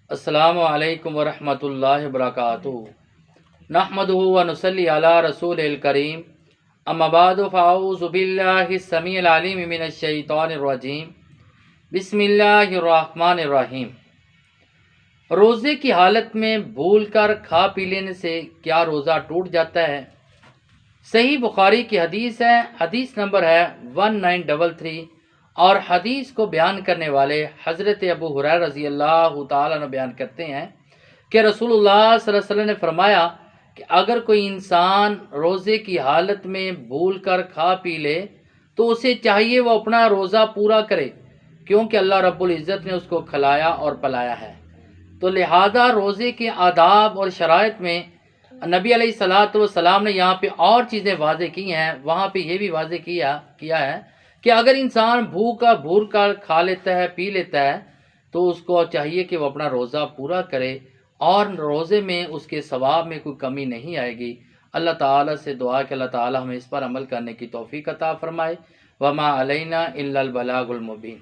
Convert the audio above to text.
السلام علیکم ورحمۃ اللہ وبرکاتہ۔ نحمدہ و نصلی علی رسول الکریم، اما بعد فاعوذ باللہ السمیع العلیم من الشیطان الرجیم، بسم اللہ الرحمن الرحیم۔ روزے کی حالت میں بھول کر کھا پی لینے سے کیا روزہ ٹوٹ جاتا ہے؟ صحیح بخاری کی حدیث ہے، حدیث نمبر ہے 1933، اور حدیث کو بیان کرنے والے حضرت ابو ہریرہ رضی اللہ تعالیٰ عنہ بیان کرتے ہیں کہ رسول اللہ صلی اللہ علیہ وسلم نے فرمایا کہ اگر کوئی انسان روزے کی حالت میں بھول کر کھا پی لے تو اسے چاہیے وہ اپنا روزہ پورا کرے، کیونکہ اللہ رب العزت نے اس کو کھلایا اور پلایا ہے۔ تو لہذا روزے کے آداب اور شرائط میں نبی علیہ الصلوۃ والسلام نے یہاں پہ اور چیزیں واضح کی ہیں، وہاں پہ یہ بھی واضح کیا ہے کہ اگر انسان بھول کر کھا لیتا ہے، پی لیتا ہے، تو اس کو چاہیے کہ وہ اپنا روزہ پورا کرے، اور روزے میں اس کے ثواب میں کوئی کمی نہیں آئے گی۔ اللہ تعالیٰ سے دعا کہ اللہ تعالیٰ ہمیں اس پر عمل کرنے کی توفیق عطا فرمائے۔ وما علینا الا البلاغ المبین۔